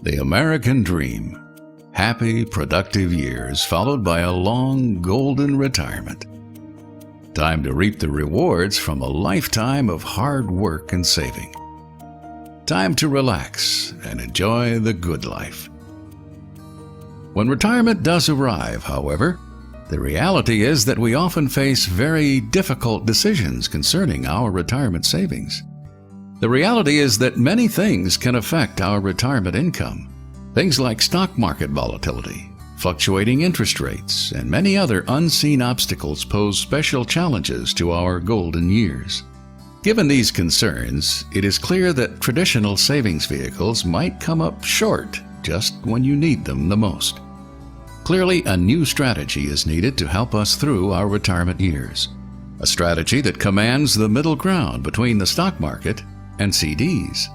The American Dream. Happy, productive years followed by a long, golden retirement. Time to reap the rewards from a lifetime of hard work and saving. Time to relax and enjoy the good life. When retirement does arrive, however, the reality is that we often face very difficult decisions concerning our retirement savings. The reality is that many things can affect our retirement income. Things like stock market volatility, fluctuating interest rates, and many other unseen obstacles pose special challenges to our golden years. Given these concerns, it is clear that traditional savings vehicles might come up short just when you need them the most. Clearly, a new strategy is needed to help us through our retirement years. A strategy that commands the middle ground between the stock market and CDs.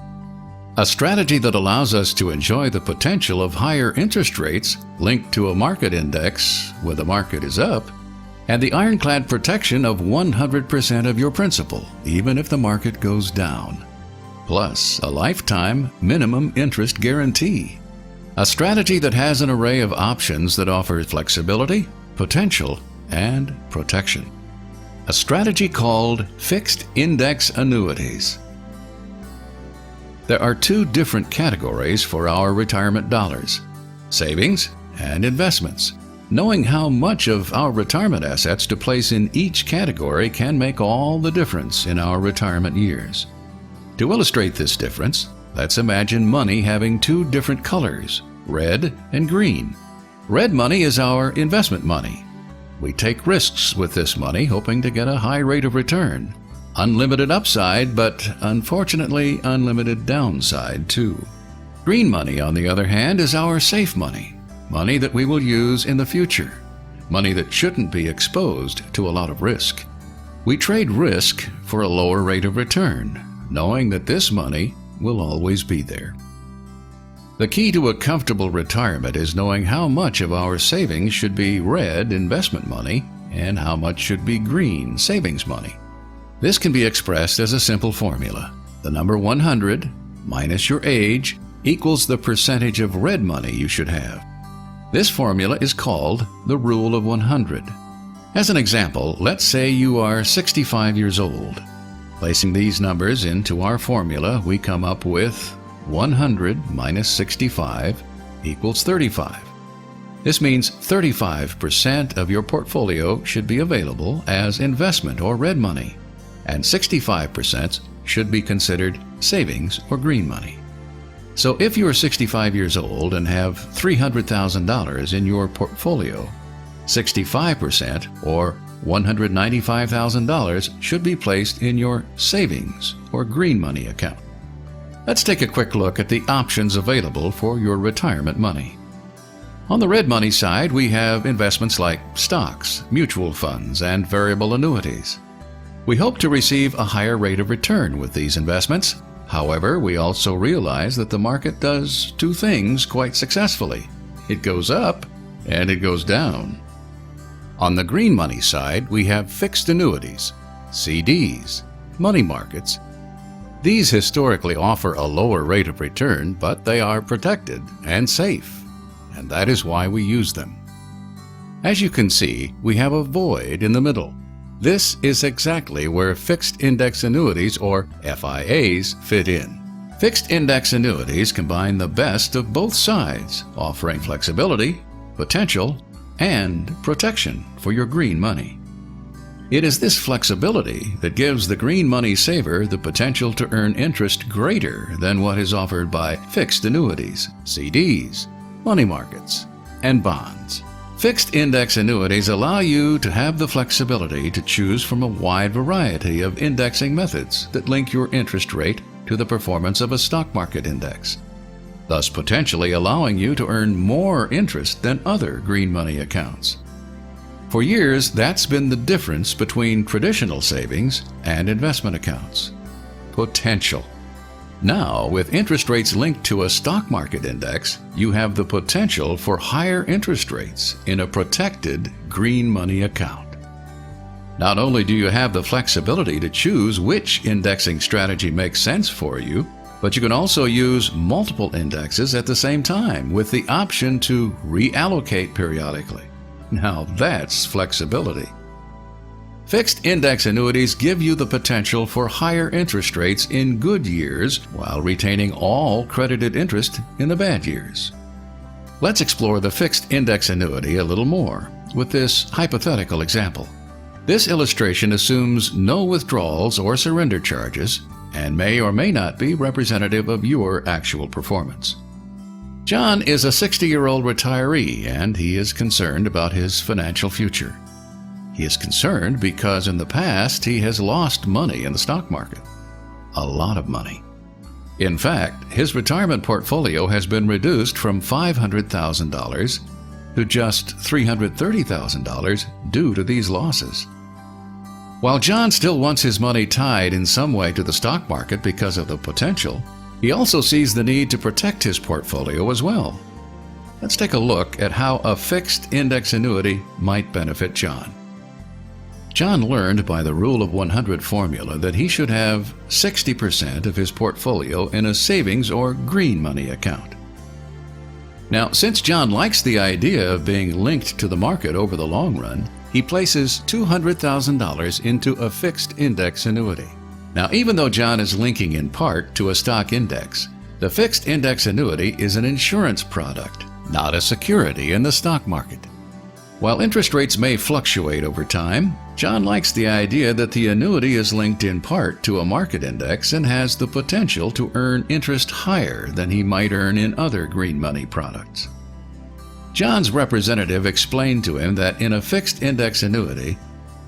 A strategy that allows us to enjoy the potential of higher interest rates linked to a market index when the market is up, and the ironclad protection of 100% of your principal, even if the market goes down. Plus, a lifetime minimum interest guarantee. A strategy that has an array of options that offers flexibility, potential, and protection. A strategy called fixed index annuities. There are two different categories for our retirement dollars: savings and investments. Knowing how much of our retirement assets to place in each category can make all the difference in our retirement years. To illustrate this difference, let's imagine money having two different colors, red and green. Red money is our investment money. We take risks with this money, hoping to get a high rate of return. Unlimited upside, but unfortunately unlimited downside too. Green money, on the other hand, is our safe money. Money that we will use in the future. Money that shouldn't be exposed to a lot of risk. We trade risk for a lower rate of return, knowing that this money will always be there. The key to a comfortable retirement is knowing how much of our savings should be red investment money and how much should be green savings money. This can be expressed as a simple formula. The number 100 minus your age equals the percentage of red money you should have. This formula is called the Rule of 100. As an example, let's say you are 65 years old. Placing these numbers into our formula, we come up with 100 minus 65 equals 35. This means 35% of your portfolio should be available as investment or red money, and 65% should be considered savings or green money. So if you are 65 years old and have $300,000 in your portfolio, 65% or $195,000 should be placed in your savings or green money account. Let's take a quick look at the options available for your retirement money. On the red money side, we have investments like stocks, mutual funds, and variable annuities. We hope to receive a higher rate of return with these investments. However, we also realize that the market does two things quite successfully. It goes up and it goes down. On the green money side, we have fixed annuities, CDs, money markets. These historically offer a lower rate of return, but they are protected and safe, and that is why we use them. As you can see, we have a void in the middle. This is exactly where fixed index annuities, or FIAs, fit in. Fixed index annuities combine the best of both sides, offering flexibility, potential, and protection for your green money. It is this flexibility that gives the green money saver the potential to earn interest greater than what is offered by fixed annuities, CDs, money markets, and bonds. Fixed index annuities allow you to have the flexibility to choose from a wide variety of indexing methods that link your interest rate to the performance of a stock market index, thus potentially allowing you to earn more interest than other green money accounts. For years, that's been the difference between traditional savings and investment accounts: potential. Now, with interest rates linked to a stock market index, you have the potential for higher interest rates in a protected green money account. Not only do you have the flexibility to choose which indexing strategy makes sense for you, But you can also use multiple indexes at the same time with the option to reallocate periodically. Now that's flexibility. Fixed index annuities give you the potential for higher interest rates in good years while retaining all credited interest in the bad years. Let's explore the fixed index annuity a little more with this hypothetical example. This illustration assumes no withdrawals or surrender charges and may or may not be representative of your actual performance. John is a 60-year-old retiree and he is concerned about his financial future. He is concerned because in the past he has lost money in the stock market. A lot of money. In fact, his retirement portfolio has been reduced from $500,000 to just $330,000 due to these losses. While John still wants his money tied in some way to the stock market because of the potential, he also sees the need to protect his portfolio as well. Let's take a look at how a fixed index annuity might benefit John. John learned by the Rule of 100 formula that he should have 60% of his portfolio in a savings or green money account. Now, since John likes the idea of being linked to the market over the long run, he places $200,000 into a fixed index annuity. Now, even though John is linking in part to a stock index, the fixed index annuity is an insurance product, not a security in the stock market. While interest rates may fluctuate over time, John likes the idea that the annuity is linked in part to a market index and has the potential to earn interest higher than he might earn in other green money products. John's representative explained to him that in a fixed index annuity,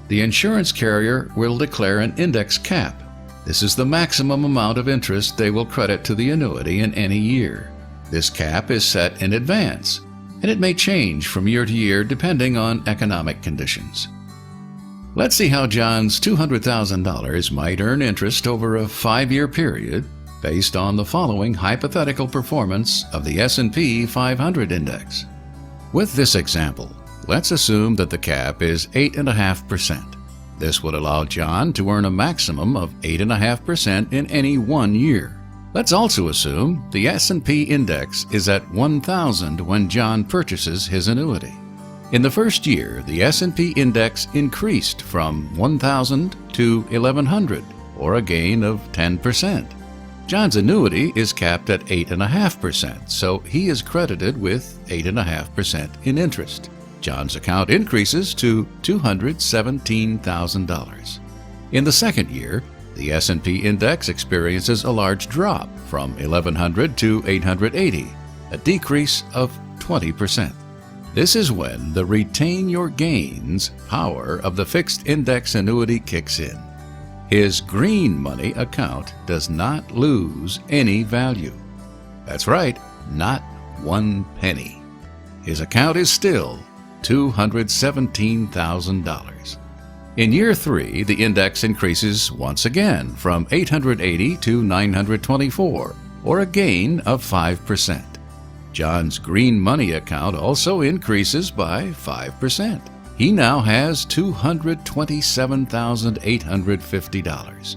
the insurance carrier will declare an index cap. This is the maximum amount of interest they will credit to the annuity in any year. This cap is set in advance, and it may change from year to year depending on economic conditions. Let's see how John's $200,000 might earn interest over a 5-year period based on the following hypothetical performance of the S&P 500 index. With this example, let's assume that the cap is 8.5%. This would allow John to earn a maximum of 8.5% in any 1 year. Let's also assume the S&P index is at 1,000 when John purchases his annuity. In the first year, the S&P index increased from 1,000 to 1,100, or a gain of 10%. John's annuity is capped at 8.5%, so he is credited with 8.5% in interest. John's account increases to $217,000. In the second year, the S&P index experiences a large drop from 1,100 to 880, a decrease of 20%. This is when the retain your gains power of the fixed index annuity kicks in. His green money account does not lose any value. That's right, not 1 penny. His account is still $217,000. In year 3, the index increases once again from 880 to 924, or a gain of 5%. John's green money account also increases by 5%. He now has $227,850.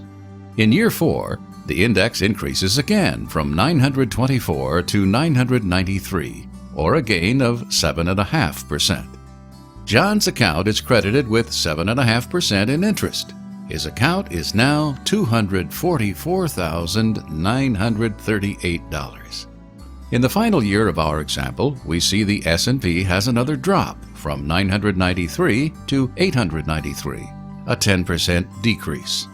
In year 4, the index increases again from 924 to 993, or a gain of 7.5%. John's account is credited with 7.5% in interest. His account is now $244,938. In the final year of our example, we see the S&P has another drop from 993 to 893, a 10% decrease.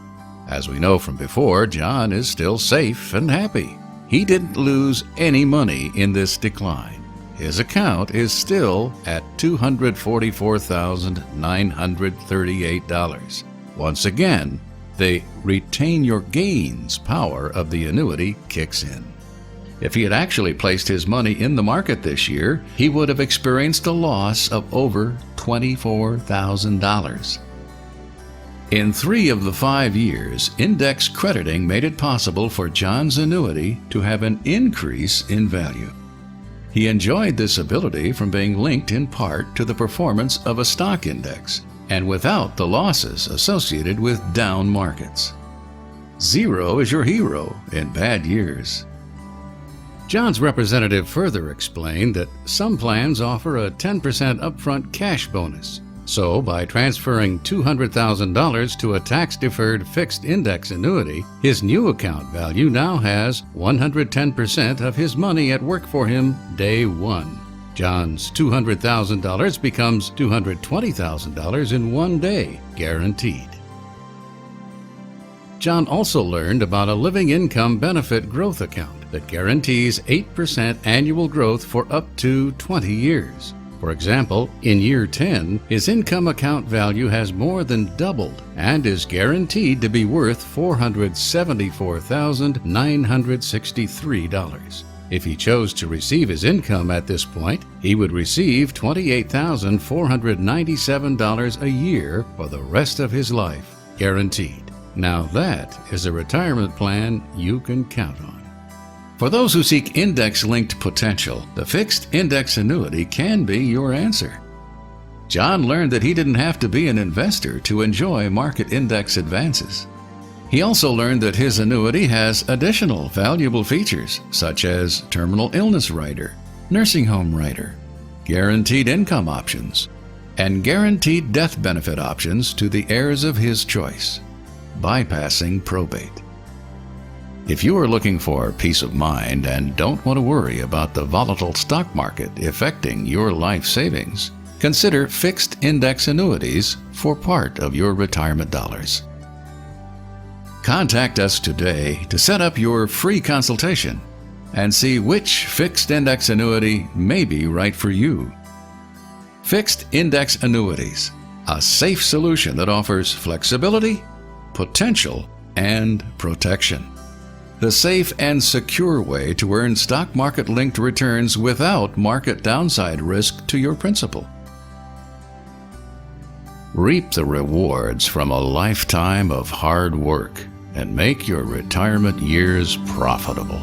As we know from before, John is still safe and happy. He didn't lose any money in this decline. His account is still at $244,938. Once again, the retain your gains power of the annuity kicks in. If he had actually placed his money in the market this year, he would have experienced a loss of over $24,000. In 3 of the 5 years, index crediting made it possible for John's annuity to have an increase in value. He enjoyed this ability from being linked in part to the performance of a stock index and without the losses associated with down markets. Zero is your hero in bad years. John's representative further explained that some plans offer a 10% upfront cash bonus. So, by transferring $200,000 to a tax-deferred fixed index annuity, his new account value now has 110% of his money at work for him day one. John's $200,000 becomes $220,000 in one day, guaranteed. John also learned about a living income benefit growth account that guarantees 8% annual growth for up to 20 years. For example, in year 10, his income account value has more than doubled and is guaranteed to be worth $474,963. If he chose to receive his income at this point, he would receive $28,497 a year for the rest of his life, guaranteed. Now that is a retirement plan you can count on. For those who seek index-linked potential, the fixed index annuity can be your answer. John learned that he didn't have to be an investor to enjoy market index advances. He also learned that his annuity has additional valuable features, such as terminal illness rider, nursing home rider, guaranteed income options, and guaranteed death benefit options to the heirs of his choice, bypassing probate. If you are looking for peace of mind and don't want to worry about the volatile stock market affecting your life savings, consider fixed index annuities for part of your retirement dollars. Contact us today to set up your free consultation and see which fixed index annuity may be right for you. Fixed index annuities, a safe solution that offers flexibility, potential, and protection. The safe and secure way to earn stock market-linked returns without market downside risk to your principal. Reap the rewards from a lifetime of hard work and make your retirement years profitable.